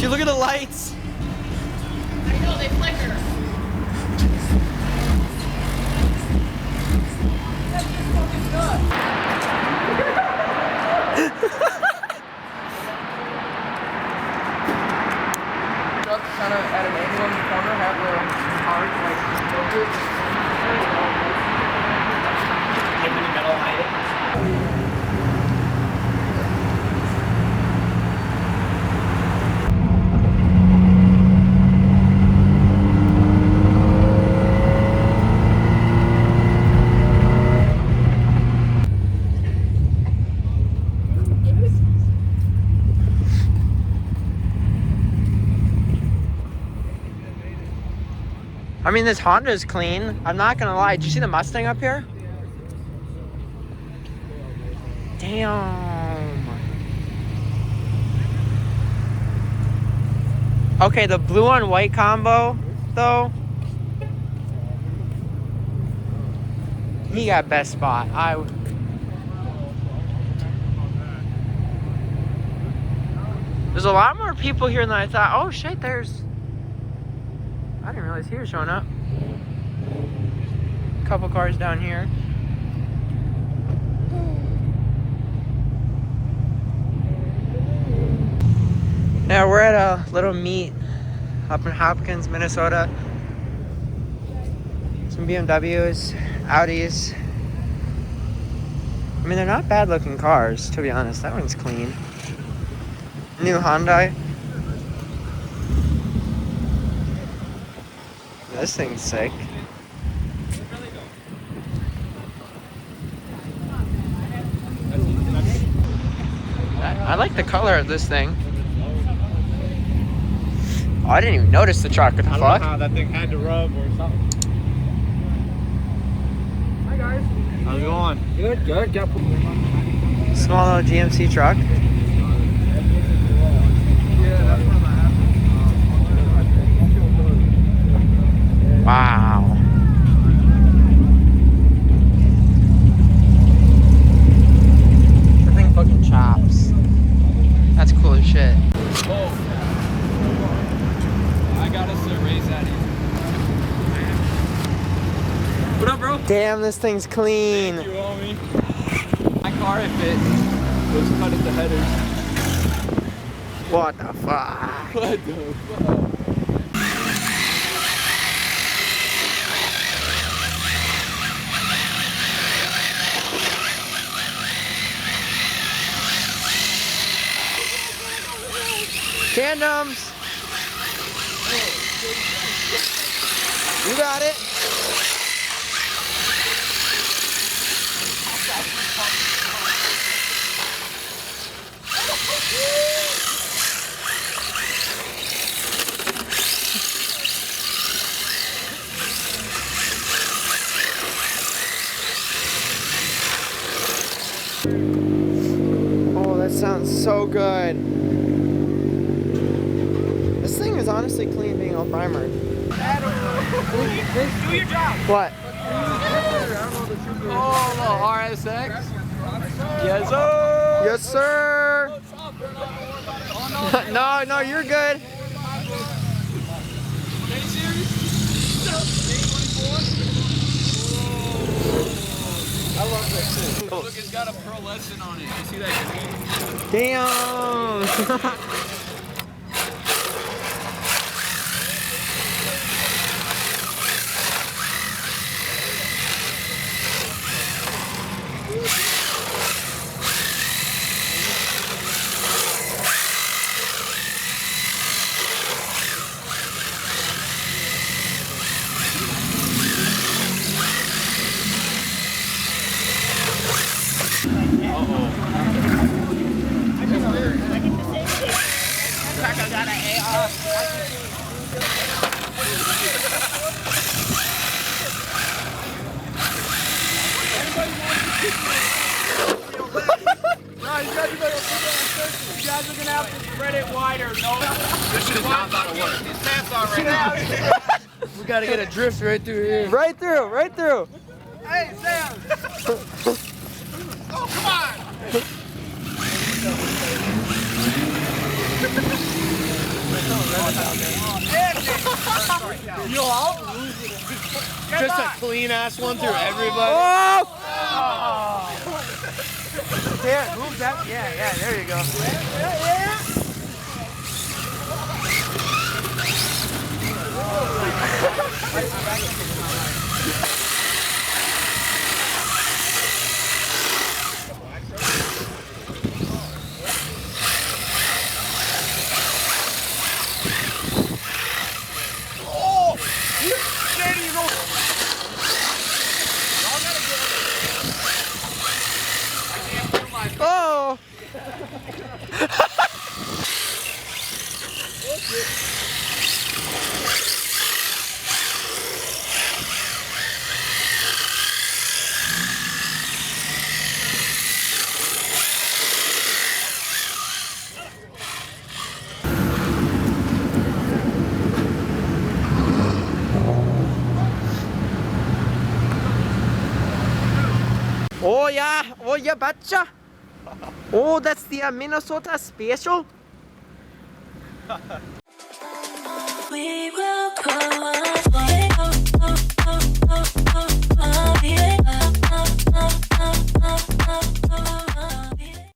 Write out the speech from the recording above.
Dude, look at the lights. I know, they flicker. Kind of at an angle in the corner, have the arc like focus. Like in the middle, hide it. I mean, this Honda is clean. I'm not gonna lie. Did you see the Mustang up here? Damn. Okay, the blue on white combo, though. He got best spot. There's a lot more people here than I thought. Oh shit, I didn't realize he was showing up. A couple cars down here. Now we're at a little meet up in Hopkins, Minnesota. Some BMWs, Audis. I mean, they're not bad looking cars, to be honest. That one's clean. New Hyundai. This thing's sick. I like the color of this thing. Oh, I didn't even notice the truck. What the fuck? I don't know how that thing had to rub or something. Hi guys. How's it going? Good, good. Got Small little GMC truck. Wow. That thing fucking chops. That's cool as shit. Oh. I got us to raise that in. What up, bro? Damn, this thing's clean. Thank you, homie. My car, if it was cut at the headers. What the fuck? What the fuck? Tandems. You got it. Oh, that sounds so good. This thing is honestly clean being all primered. do your job. What? Oh, no, RSX? Yes, sir. Yes, sir. No, no, you're good. I love that shit. Look, it's got a pearlescent on it. You see that green? Damn. You guys are gonna have to spread it wider. No, This shit is not about to work. his pants on right now. We gotta get a drift right through here. Right through, right through. Hey, Sam. Oh, come on. Yo, I'll lose it. Just a clean ass one through everybody. Oh! Yeah, move that. Yeah, there you go. Oh! Oh yeah, betcha. Oh, that's the Minnesota Special. We will go